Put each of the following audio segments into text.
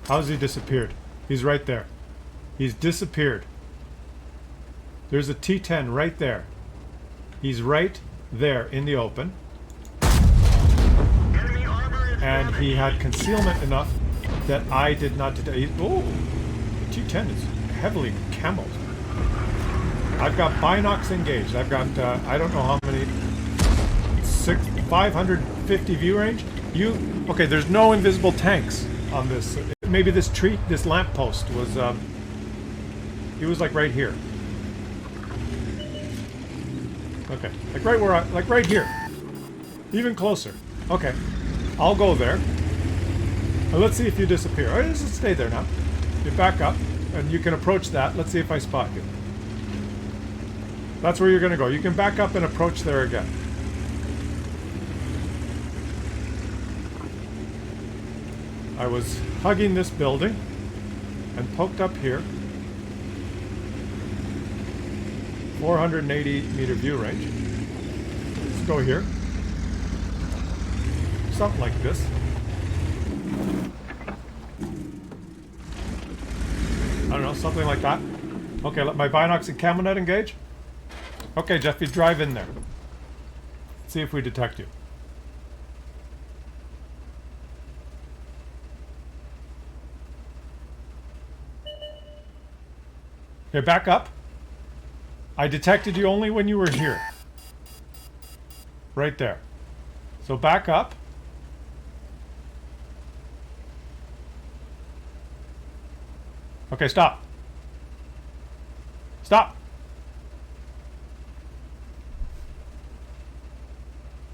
How's he disappeared? He's right there. He's disappeared. There's a T-10 right there. He's right there in the open. And he had concealment enough that I did not detect. Oh, the T-10 is heavily camoed. I've got binocs engaged. I've got, I don't know how many, 550 view range. Okay, there's no invisible tanks on this. Maybe this tree, this lamppost was, he was like right here. Okay, like right here. Even closer. Okay, I'll go there. Let's see if you disappear. All right, just stay there now. You back up, and you can approach that. Let's see if I spot you. That's where you're going to go. You can back up and approach there again. I was hugging this building and poked up here. 480 meter view range. Let's go here. Something like this. I don't know, something like that. Okay, let my binocs and camo net engage. Okay, Jeff, you drive in there. See if we detect you. Okay, back up. I detected you only when you were here. Right there. So back up. Okay, stop. Stop.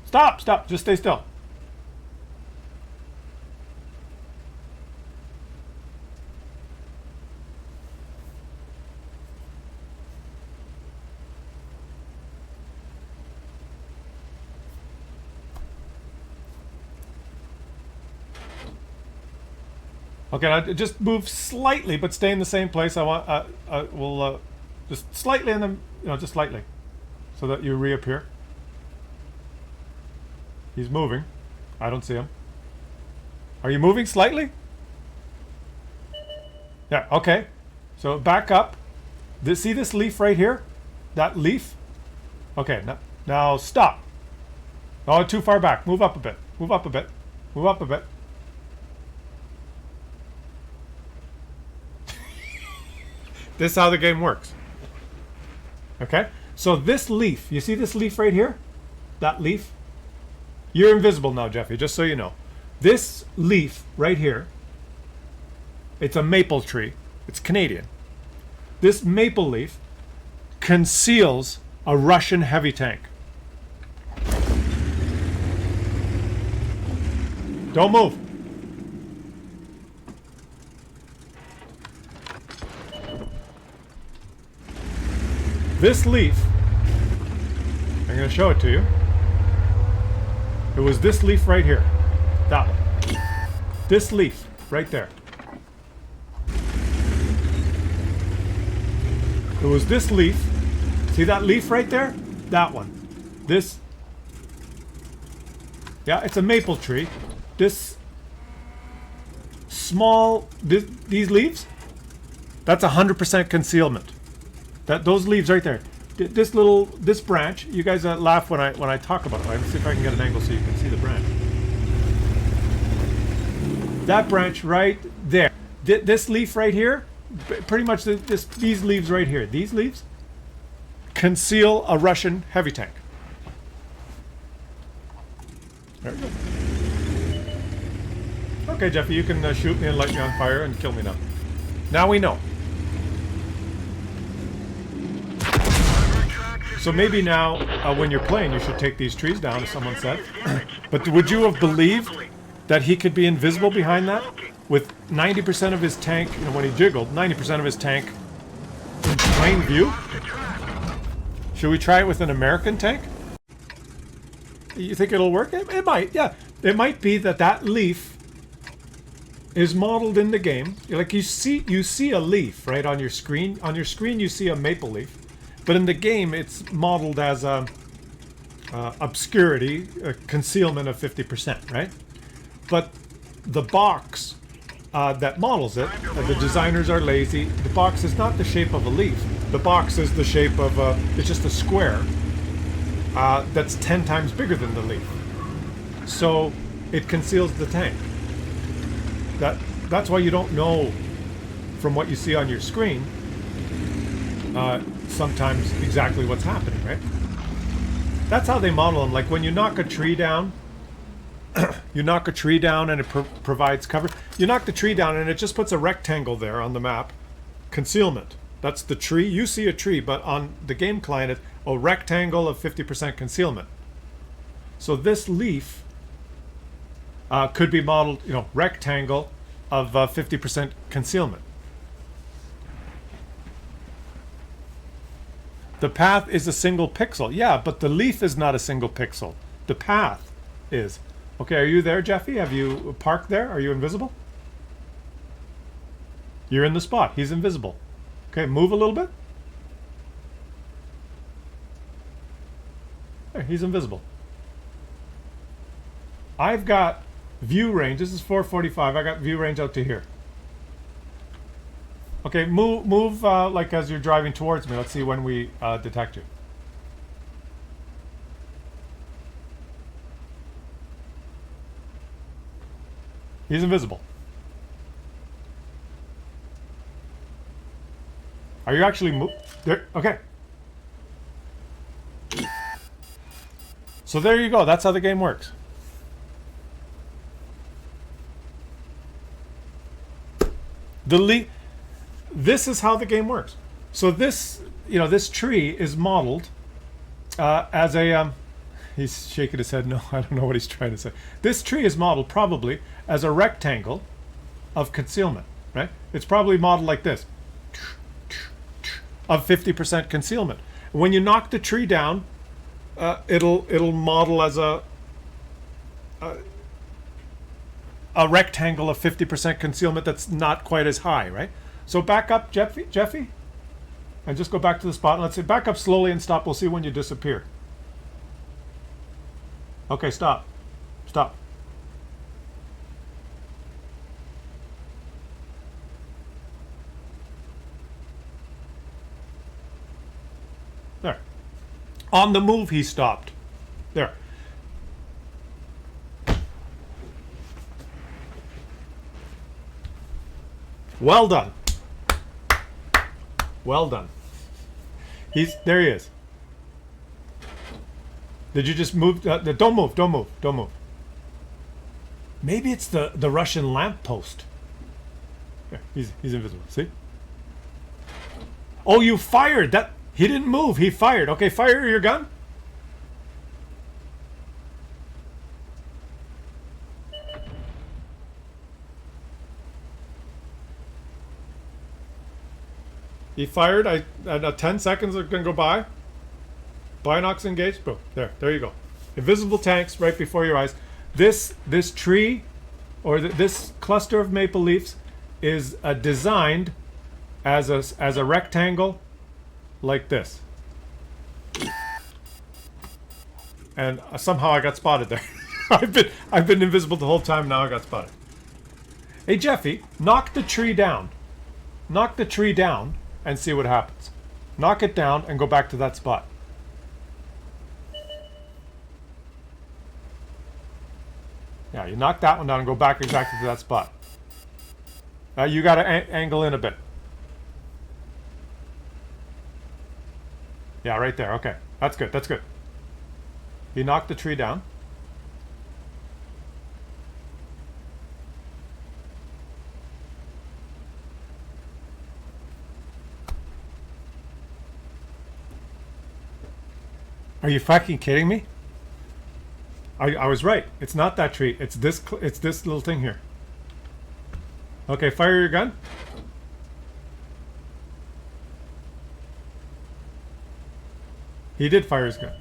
Stop, stop. Just stay still. Okay, now just move slightly, but stay in the same place. I want, we'll just slightly in the, just slightly, so that you reappear. He's moving. I don't see him. Are you moving slightly? Yeah, okay. So back up. See this leaf right here? That leaf? Okay, now stop. Oh, too far back. Move up a bit. Move up a bit. Move up a bit. This is how the game works. Okay? So this leaf, you see this leaf right here? That leaf? You're invisible now, Jeffy, just so you know. This leaf right here, it's a maple tree. It's Canadian. This maple leaf conceals a Russian heavy tank. Don't move. This leaf, I'm going to show it to you. It was this leaf right here. That one. This leaf right there. It was this leaf. See that leaf right there? That one. This. Yeah, it's a maple tree. This small, these leaves, that's 100% concealment. Those leaves right there. This branch, you guys laugh when I talk about it. Let's see if I can get an angle so you can see the branch. That branch right there. This leaf right here, pretty much these leaves right here. These leaves conceal a Russian heavy tank. There we go. Okay, Jeffy, you can shoot me and light me on fire and kill me now. Now we know. So maybe now, when you're playing, you should take these trees down, as someone said. But would you have believed that he could be invisible behind that? With 90% of his tank, when he jiggled, 90% of his tank in plain view? Should we try it with an American tank? You think it'll work? It might, yeah. It might be that leaf is modeled in the game. Like you see a leaf, right, on your screen. On your screen you see a maple leaf. But in the game, it's modeled as obscurity, a concealment of 50%, right? But the box that models it. The designers are lazy. The box is not the shape of a leaf. The box is the shape of a, it's just a square that's 10 times bigger than the leaf. So it conceals the tank. That's why you don't know from what you see on your screen sometimes exactly what's happening, right? That's how they model them. Like when you knock a tree down, you knock a tree down and it provides cover. You knock the tree down and it just puts a rectangle there on the map. Concealment. That's the tree. You see a tree, but on the game client, it's a rectangle of 50% concealment. So this leaf could be modeled, rectangle of 50% concealment. The path is a single pixel. Yeah, but the leaf is not a single pixel. The path is. Okay, are you there, Jeffy? Have you parked there? Are you invisible? You're in the spot. He's invisible. Okay, move a little bit. There, he's invisible. I've got view range. This is 445. I got view range out to here. Okay, move like as you're driving towards me. Let's see when we detect you. He's invisible. Are you actually there? Okay. So there you go. That's how the game works. This is how the game works. So this, this tree is modeled as a. He's shaking his head. No, I don't know what he's trying to say. This tree is modeled probably as a rectangle of concealment, right? It's probably modeled like this, of 50% concealment. When you knock the tree down, it'll model as a rectangle of 50% concealment that's not quite as high, right? So back up, Jeffy, and just go back to the spot. And let's say back up slowly and stop. We'll see when you disappear. Okay, stop. Stop. There. On the move, he stopped. There. Well done. Well done. There he is. Did you just move? Don't move. Don't move. Don't move. Maybe it's the Russian lamppost. Here, he's invisible. See? Oh, you fired. That he didn't move. He fired. Okay, fire your gun. He fired. 10 seconds are gonna go by. Binocs engaged. Boom. There you go. Invisible tanks right before your eyes. This tree, or this cluster of maple leaves, is designed as a rectangle, like this. And somehow I got spotted there. I've been invisible the whole time. Now I got spotted. Hey Jeffy, knock the tree down. Knock the tree down and see what happens. Knock it down and go back to that spot. Yeah, you knock that one down and go back exactly to that spot. You got to angle in a bit. Yeah, right there. Okay, that's good. That's good. You knocked the tree down. Are you fucking kidding me? I was right. It's not that tree. It's this little thing here. Okay, fire your gun. He did fire his gun.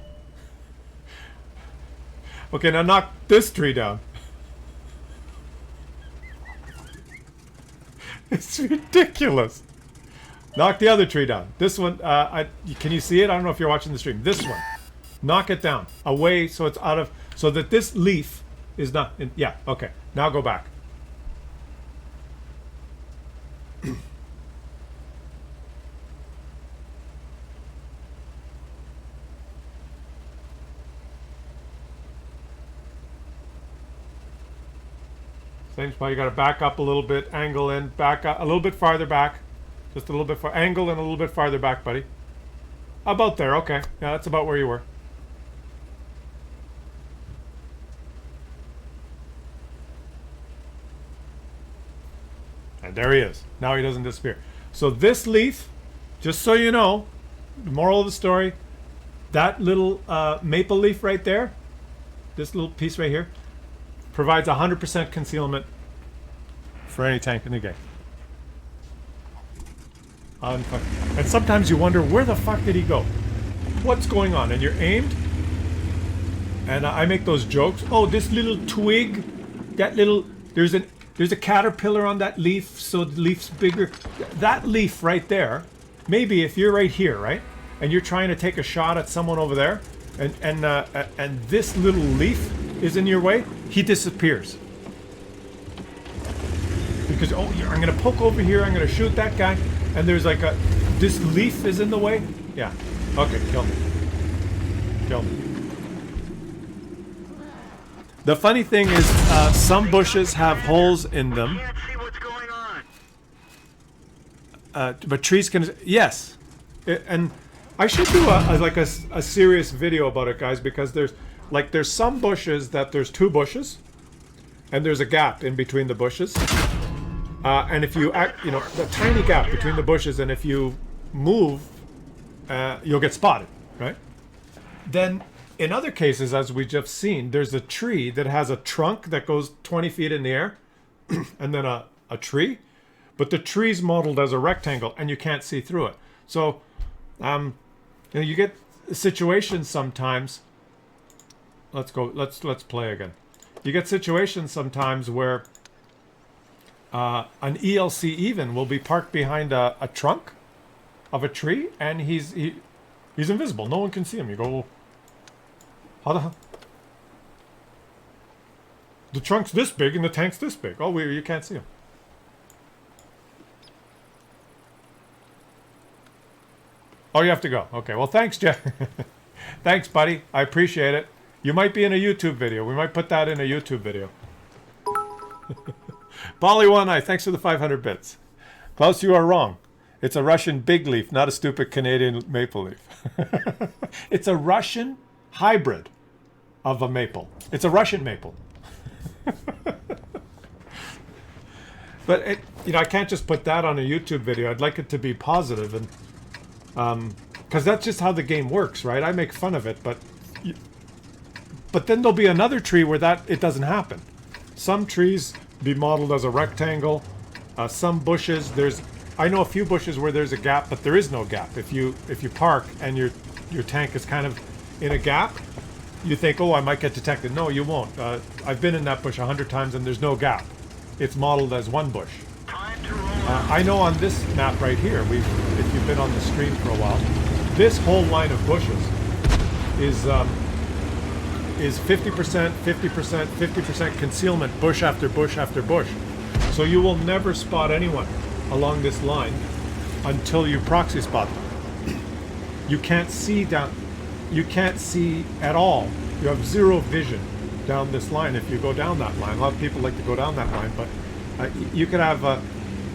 Okay, now knock this tree down. It's ridiculous. Knock the other tree down. This one, can you see it? I don't know if you're watching the stream. This one. Knock it down. Away so it's out of... So that this leaf is not... Yeah, okay. Now go back. Same spot. You got to back up a little bit, angle in, back up a little bit farther back, just a little bit far, angle and a little bit farther back, buddy. About there. Okay. Yeah, that's about where you were. And there he is. Now he doesn't disappear. So this leaf, just so you know, the moral of the story, that little maple leaf right there, this little piece right here, provides 100% concealment for any tank in the game. And sometimes you wonder, where the fuck did he go? What's going on? And you're aimed, and I make those jokes. Oh, this little twig, that little, there's a caterpillar on that leaf, so the leaf's bigger. That leaf right there, maybe if you're right here, right, and you're trying to take a shot at someone over there, and this little leaf is in your way, he disappears. Because, oh, I'm going to poke over here, I'm going to shoot that guy, and there's like this leaf is in the way? Yeah. Okay, kill me. Kill me. The funny thing is, some bushes have holes in them. Can't see what's going on. But trees can, yes. And I should do a serious video about it, guys, because there's some bushes that there's two bushes, and there's a gap in between the bushes. And if you the tiny gap between the bushes, and if you move, you'll get spotted, right? Then, in other cases, as we just seen, there's a tree that has a trunk that goes 20 feet in the air, and then a tree, but the tree's modeled as a rectangle, and you can't see through it. So, you get situations sometimes. Let's go. Let's play again. You get situations sometimes where an ELC even will be parked behind a trunk of a tree, and he's invisible. No one can see him. You go, well, how the hell? The trunk's this big and the tank's this big. Oh, you can't see him. Oh, you have to go. Okay. Well, thanks, Jeff. Thanks, buddy. I appreciate it. You might be in a YouTube video. We might put that in a YouTube video. Polly One Eye, thanks for the 500 bits. Klaus, you are wrong. It's a Russian big leaf, not a stupid Canadian maple leaf. It's a Russian hybrid of a maple. It's a Russian maple. But I can't just put that on a YouTube video. I'd like it to be positive, and because that's just how the game works, right? I make fun of it, but then there'll be another tree where it doesn't happen. Some trees be modeled as a rectangle. Some bushes, I know a few bushes where there's a gap, but there is no gap. If you park and your tank is kind of in a gap, you think, oh, I might get detected. No, you won't. I've been in that bush 100 times and there's no gap. It's modeled as one bush. I know on this map right here, if you've been on the stream for a while, this whole line of bushes is 50%, 50%, 50% concealment, bush after bush after bush. So you will never spot anyone along this line until you proxy spot them. You can't see down. You can't see at all. You have zero vision down this line if you go down that line. A lot of people like to go down that line, but you could have a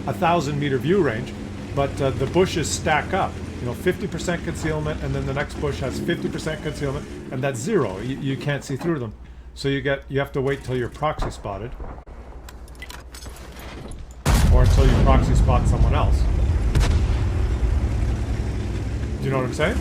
1,000-meter view range, but the bushes stack up. 50% concealment, and then the next bush has 50% concealment, and that's zero. You can't see through them. So you have to wait till you're proxy spotted, or until you proxy spot someone else. Do you know what I'm saying?